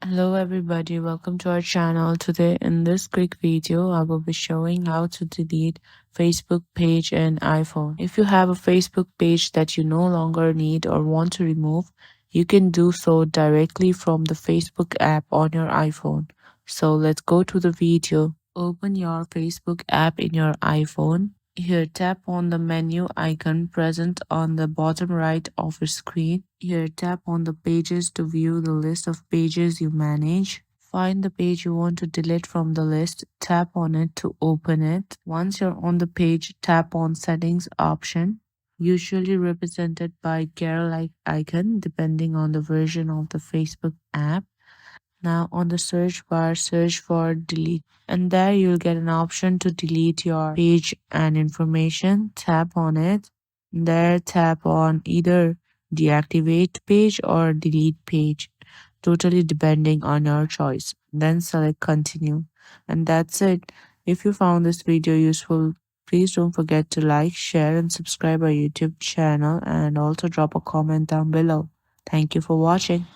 Hello everybody, welcome to our channel. Today in this quick video, I will be showing how to delete Facebook page in iPhone. If you have a Facebook page that you no longer need or want to remove, you can do so directly from the Facebook app on your iPhone. So let's go to the video. Open your Facebook app in your iPhone. Here, tap on the menu icon present on the bottom right of your screen. Here, tap on the pages to view the list of pages you manage. Find the page you want to delete from the list, tap on it to open it. Once you're on the page, tap on Settings option, usually represented by gear-like icon depending on the version of the Facebook app. Now on the search bar, search for delete, and there you'll get an option to delete your page and information. Tap on it. There tap on either deactivate page or delete page, totally depending on your choice. Then select continue. And that's it. If you found this video useful, please don't forget to like, share and subscribe our YouTube channel, and also drop a comment down below. Thank you for watching.